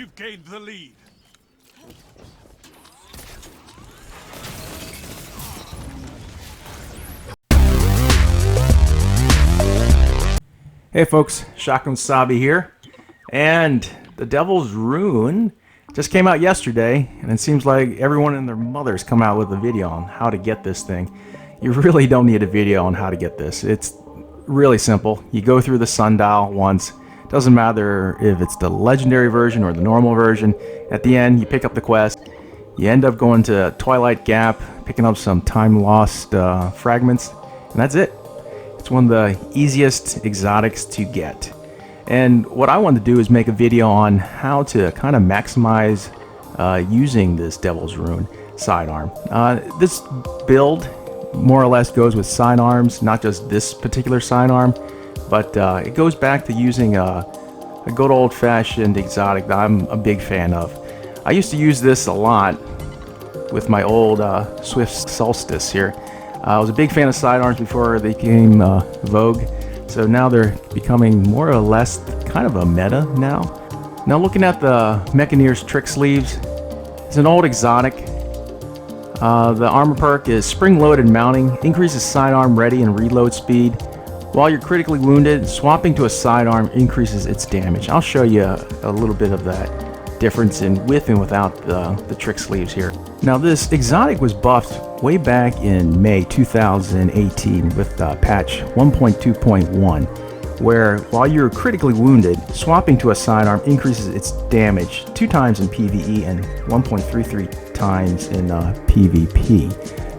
You've gained the lead. Hey folks, Shotgun Sabi here, and the Devil's Ruin just came out yesterday, and it seems like everyone and their mothers come out with a video on how to get this thing. You really don't need a video on how to get this. It's really simple. You go through the sundial once. Doesn't matter if it's the legendary version or the normal version. At the end, you pick up the quest. You end up going to Twilight Gap, picking up some time-lost fragments, and that's it. It's one of the easiest exotics to get. And what I want to do is make a video on how to kind of maximize using this Devil's Ruin sidearm. This build more or less goes with sidearms, not just this particular sidearm, but it goes back to using a good old-fashioned exotic that I'm a big fan of. I used to use this a lot with my old Swift Solstice here. I was a big fan of sidearms before they became vogue, so now they're becoming more or less kind of a meta now. Now looking at the Mechaneer's Tricksleeves, it's an old exotic. The armor perk is spring-loaded mounting, increases sidearm ready and reload speed. While you're critically wounded, swapping to a sidearm increases its damage. I'll show you a little bit of that difference in with and without the Tricksleeves here. Now this exotic was buffed way back in May 2018 with patch 1.2.1, where while you're critically wounded, swapping to a sidearm increases its damage 2 times in PvE and 1.33 times in PvP.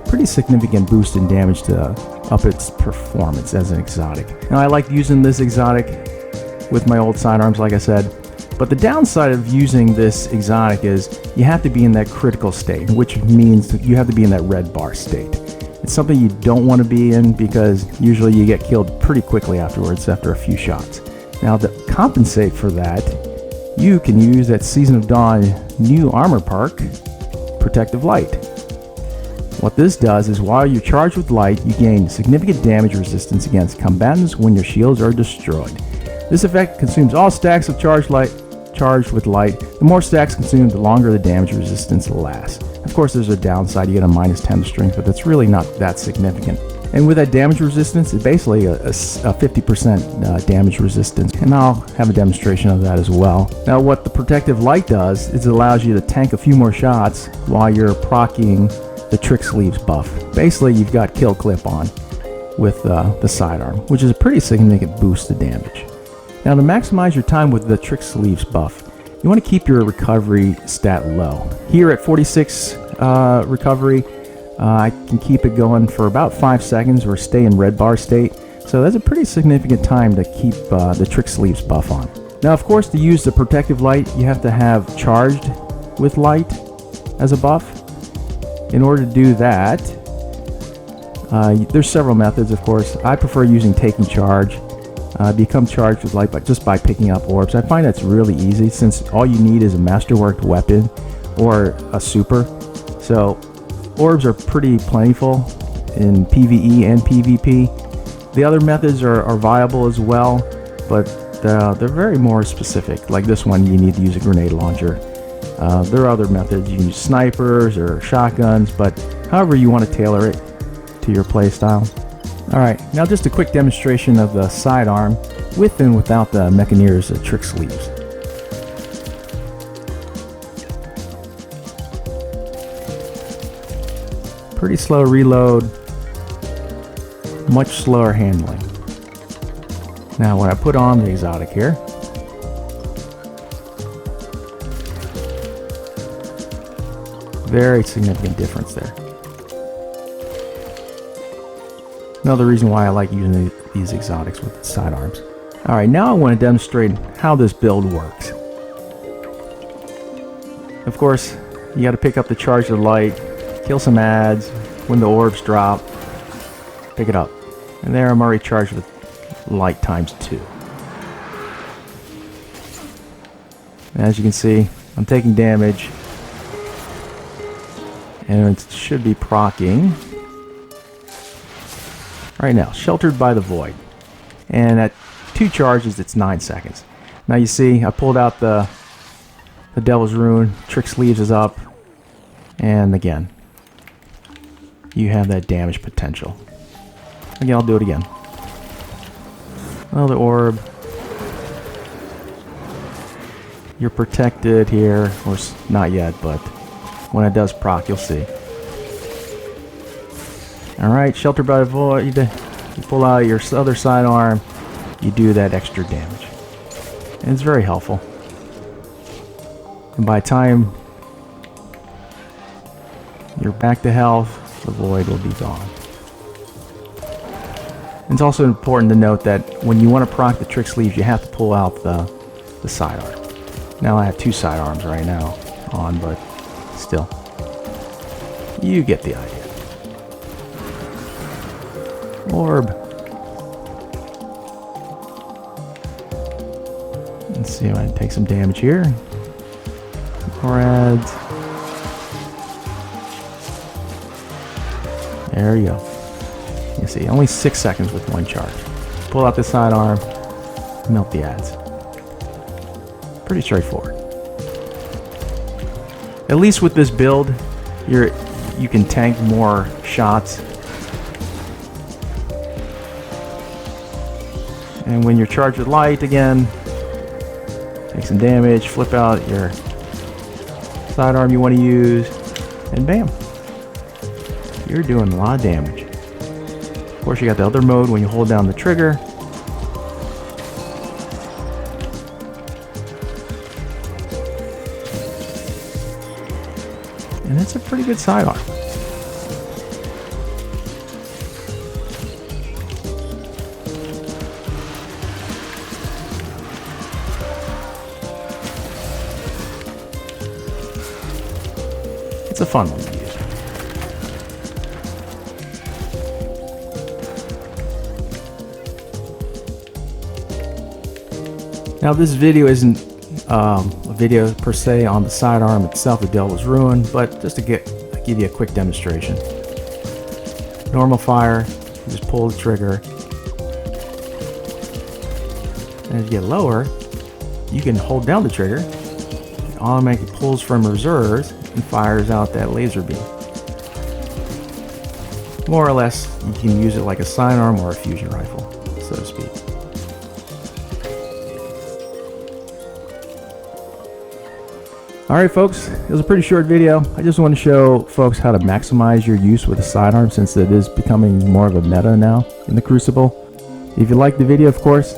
Pretty significant boost in damage to up its performance as an exotic. Now I like using this exotic with my old sidearms, like I said. But the downside of using this exotic is you have to be in that critical state, which means you have to be in that red bar state. It's something you don't want to be in because usually you get killed pretty quickly afterwards after a few shots. Now to compensate for that, you can use that Season of Dawn new armor perk, Protective Light. What this does is while you're charged with light, you gain significant damage resistance against combatants when your shields are destroyed. This effect consumes all stacks of charged with light. The more stacks consumed, the longer the damage resistance lasts. Of course, there's a downside. You get a -10 strength, but that's really not that significant. And with that damage resistance, it's basically a 50% damage resistance. And I'll have a demonstration of that as well. Now, what the Protective Light does is it allows you to tank a few more shots while you're proccing the Tricksleeves buff. Basically, you've got kill clip on with the sidearm, which is a pretty significant boost to damage. Now to maximize your time with the Tricksleeves buff, you want to keep your recovery stat low. Here at 46 recovery, I can keep it going for about 5 seconds or stay in red bar state. So that's a pretty significant time to keep the Tricksleeves buff on. Now of course, to use the Protective Light, you have to have charged with light as a buff. In order to do that, there's several methods of course. I prefer using taking charge. Become charged with light just by picking up orbs. I find that's really easy since all you need is a masterworked weapon or a super. So orbs are pretty plentiful in PvE and PvP. The other methods are viable as well, but they're very more specific. Like this one, you need to use a grenade launcher. There are other methods. You can use snipers or shotguns, but however you want to tailor it to your playstyle. Alright, now just a quick demonstration of the sidearm with and without the Mechaneer's Tricksleeves. Pretty slow reload, much slower handling. Now when I put on the exotic here, very significant difference there. Another reason why I like using these exotics with sidearms. Alright, now I want to demonstrate how this build works. Of course, you got to pick up the charge of light, kill some ads, when the orbs drop, pick it up. And there I'm already charged with light ×2. As you can see, I'm taking damage. And it should be proccing. Right now, Sheltered by the Void. And at 2 charges, it's 9 seconds. Now you see, I pulled out the the Devil's Rune, Tricksleeves is up, and again, you have that damage potential. Again, I'll do it again. Another orb. You're protected here, or not yet, but when it does proc, you'll see. Alright, Shelter by the Void. You pull out your other sidearm, you do that extra damage. And it's very helpful. And by the time you're back to health, the void will be gone. It's also important to note that when you want to proc the Tricksleeves, you have to pull out the sidearm. Now I have two sidearms right now on, but still, you get the idea. Orb. Let's see if I can take some damage here. More ads. There you go. You see, only 6 seconds with one charge. Pull out the sidearm, melt the ads. Pretty straightforward. At least with this build, you can tank more shots. And when you're charged with light again, take some damage, flip out your sidearm you want to use, and bam, you're doing a lot of damage. Of course, you got the other mode when you hold down the trigger. And it's a pretty good sidearm. It's a fun one to use. Now this video isn't a video per se on the sidearm itself, the Devil's Rune, but just to give you a quick demonstration. Normal fire, you just pull the trigger. And as you get lower, you can hold down the trigger. It automatically pulls from reserves and fires out that laser beam. More or less, you can use it like a sidearm or a fusion rifle, so to speak. Alright folks, it was a pretty short video. I just want to show folks how to maximize your use with a sidearm since it is becoming more of a meta now in the Crucible. If you liked the video, of course,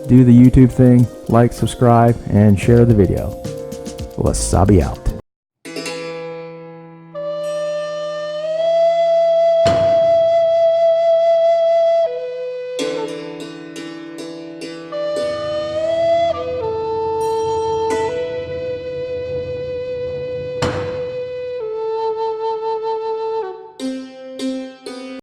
do the YouTube thing, like, subscribe, and share the video. Wasabi out.